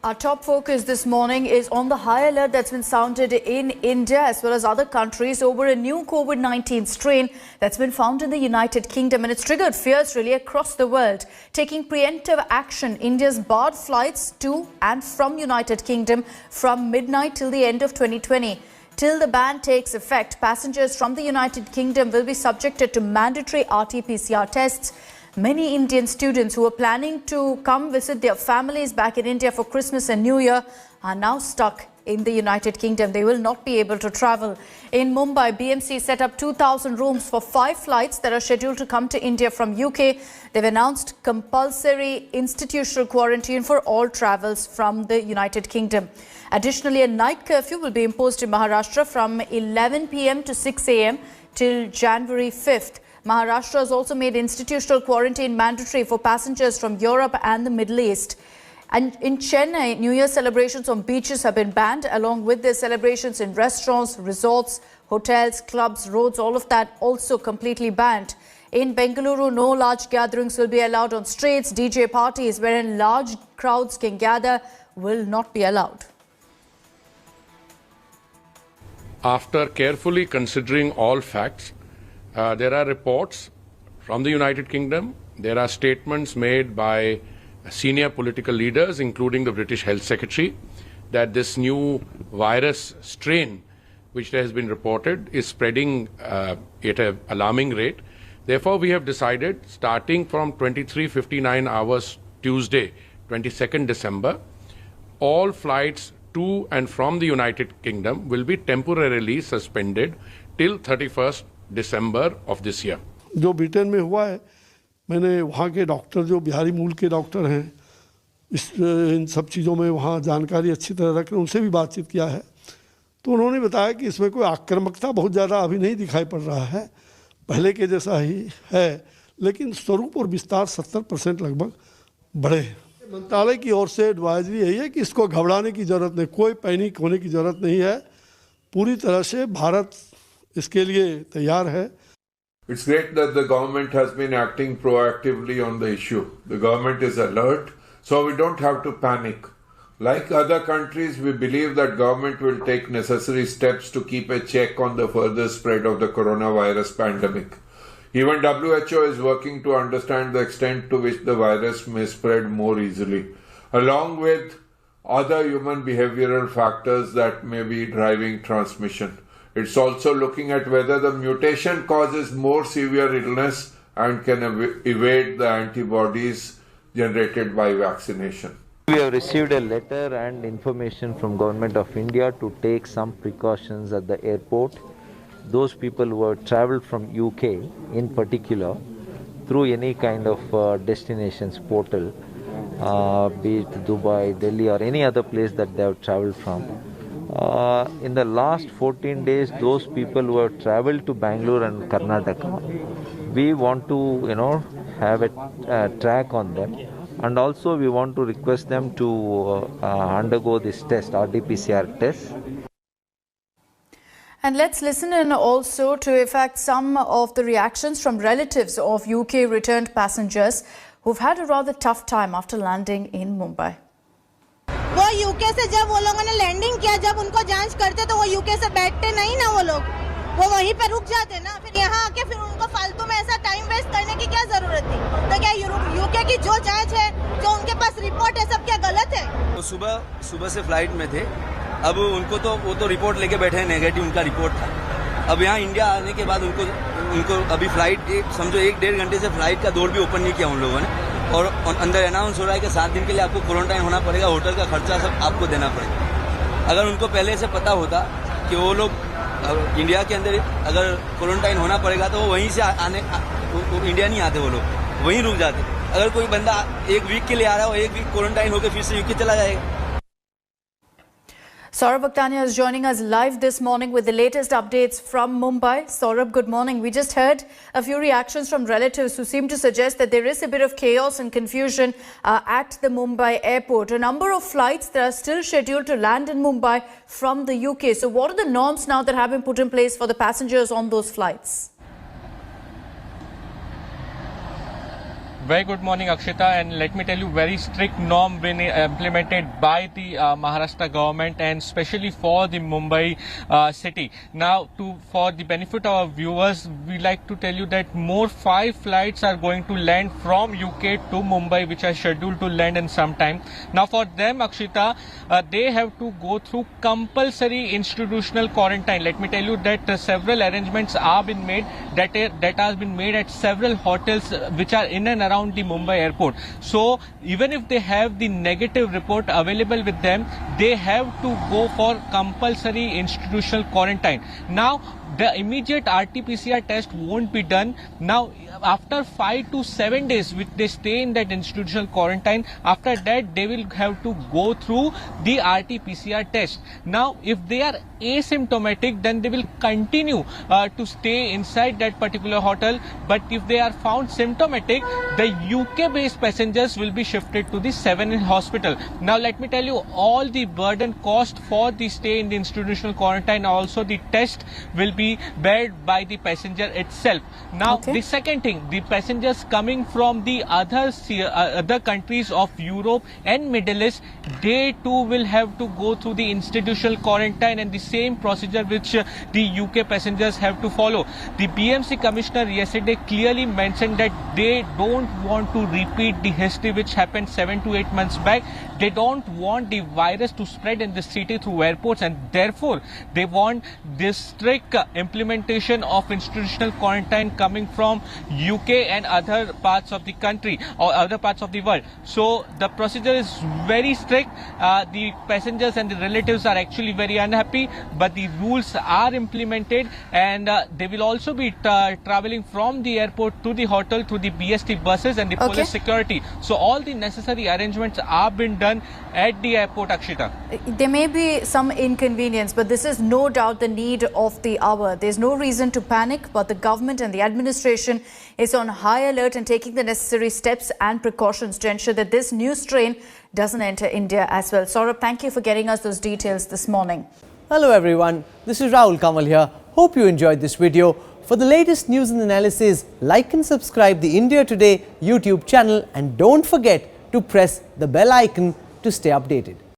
Our top focus this morning is on the high alert that's been sounded in India as well as other countries over a new COVID-19 strain that's been found in the United Kingdom, and it's triggered fears really across the world. Taking preemptive action, India's barred flights to and from United Kingdom from midnight till the end of 2020. Till the ban takes effect, passengers from the United Kingdom will be subjected to mandatory RT-PCR tests. Many Indian students who are planning to come visit their families back in India for Christmas and New Year are now stuck in the United Kingdom. They will not be able to travel. In Mumbai, BMC set up 2,000 rooms for 5 flights that are scheduled to come to India from UK. They've announced compulsory institutional quarantine for all travels from the United Kingdom. Additionally, a night curfew will be imposed in Maharashtra from 11 p.m. to 6 a.m. till January 5th. Maharashtra has also made institutional quarantine mandatory for passengers from Europe and the Middle East. And in Chennai, New Year celebrations on beaches have been banned, along with their celebrations in restaurants, resorts, hotels, clubs, roads, all of that also completely banned. In Bengaluru, no large gatherings will be allowed on streets. DJ parties wherein large crowds can gather will not be allowed. After carefully considering all facts, there are reports from the United Kingdom. There are statements made by senior political leaders, including the British Health Secretary, that this new virus strain, which has been reported, is spreading at an alarming rate. Therefore, we have decided, starting from 23:59 hours Tuesday, 22nd December, all flights to and from the United Kingdom will be temporarily suspended till 31st December of this year. जो Britain में हुआ है, मैंने वहाँ के doctor जो बिहारी मूल के डॉक्टर हैं, इन सब चीज़ों में वहाँ जानकारी अच्छी तरह रख रहे, उनसे भी बातचीत किया है, तो उन्होंने बताया कि इसमें कोई आक्रामकता बहुत ज़्यादा अभी नहीं दिखाई पड़ रहा है, पहले के जैसा ही है, लेकिन स्वरूप और विस्तार 70% लगभग बढ़े हैं। मंत्रालय की ओर से एडवाइजरी यही है कि इसको घबराने की ज़रूरत नहीं, कोई पैनिक होने की ज़रूरत नहीं है, पूरी तरह से भारत इसके लिए तैयार है। It's great that the government has been acting proactively on the issue. The government is alert, so we don't have to panic. Like other countries, we believe that government will take necessary steps to keep a check on the further spread of the coronavirus pandemic. Even WHO is working to understand the extent to which the virus may spread more easily, along with other human behavioral factors that may be driving transmission. It's also looking at whether the mutation causes more severe illness and can evade the antibodies generated by vaccination. We have received a letter and information from Government of India to take some precautions at the airport. Those people who have travelled from UK in particular through any kind of destinations portal, be it Dubai, Delhi or any other place that they have travelled from. In the last 14 days, those people who have travelled to Bangalore and Karnataka, we want to, have a track on them, and also we want to request them to undergo this test, RT-PCR test. And let's listen in also to, in fact, some of the reactions from relatives of UK returned passengers who've had a rather tough time after landing in Mumbai. वो UK से जब वो लोगों ने landing किया, जब उनको जांच करते तो वो यूके से बैठते नहीं ना, वो वहीं पे रुक जाते ना, फिर यहाँ आके फिर उनको फालतू में ऐसा टाइम वेस्ट करने की क्या जरूरत थी? तो क्या यूके की जो जांच है, जो उनके पास रिपोर्ट है, सब क्या गलत है? तो सुबह से फ्लाइट में थे, अब उनको तो वो तो रिपोर्ट लेके बैठे हैं, नेगेटिव उनका रिपोर्ट था। अब यहाँ इंडिया आने के बाद उनको अभी फ्लाइट समझो 1-1.5 घंटे से फ्लाइट का डोर भी ओपन नहीं किया उन लोगों ने, और अंदर अनाउंस हो रहा है कि 7 दिन के लिए आपको क्वारंटाइन होना पड़ेगा, होटल का खर्चा सब आपको देना पड़ेगा। अगर उनको पहले से पता होता कि वो लोग इंडिया के अंदर अगर क्वारंटाइन होना पड़ेगा तो वो वहीं से इंडिया नहीं आते, वो लोग वहीं रुक जाते। अगर कोई बंदा 1 वीक के लिए आ रहा है, वो 1 वीक क्वारंटाइन होकर फिर से यूके चला जाएगा। Saurabh Bhaktania is joining us live this morning with the latest updates from Mumbai. Saurabh, good morning. We just heard a few reactions from relatives who seem to suggest that there is a bit of chaos and confusion at the Mumbai airport. A number of flights that are still scheduled to land in Mumbai from the UK. So what are the norms now that have been put in place for the passengers on those flights? Very good morning, Akshita, and let me tell you, very strict norm been implemented by the Maharashtra government, and especially for the Mumbai city. Now, for the benefit of our viewers, we like to tell you that more 5 flights are going to land from UK to Mumbai, which are scheduled to land in some time. Now, for them, Akshita, they have to go through compulsory institutional quarantine. Let me tell you that several arrangements are been made, that has been made at several hotels which are in and around the Mumbai airport. So even if they have the negative report available with them, they have to go for compulsory institutional quarantine. Now the immediate RT-PCR test won't be done. Now after 5 to 7 days which they stay in that institutional quarantine, after that they will have to go through the RT-PCR test. Now if they are asymptomatic, then they will continue to stay inside that particular hotel, but if they are found symptomatic, the UK based passengers will be shifted to the Seven hospital. Now let me tell you, all the burden cost for the stay in the institutional quarantine, also the test, will be bared by the passenger itself. Now the second thing, the passengers coming from the other countries of Europe and Middle East, they too will have to go through the institutional quarantine and the same procedure which the UK passengers have to follow. The BMC commissioner yesterday clearly mentioned that they don't want to repeat the history which happened 7 to 8 months back. They don't want the virus to spread in the city through airports, and therefore they want this strict implementation of institutional quarantine coming from UK and other parts of the country or other parts of the world. So the procedure is very strict. The passengers and the relatives are actually very unhappy, but the rules are implemented, and they will also be traveling from the airport to the hotel through the BST buses and the police security. So all the necessary arrangements are being done at the airport, Akshita. There may be some inconvenience, but this is no doubt the need of the hour. There's no reason to panic, but the government and the administration is on high alert and taking the necessary steps and precautions to ensure that this new strain doesn't enter India as well. Saurabh, thank you for getting us those details this morning. Hello everyone, this is Rahul Kamal here. Hope you enjoyed this video. For the latest news and analysis, like and subscribe the India Today YouTube channel, and don't forget to press the bell icon to stay updated.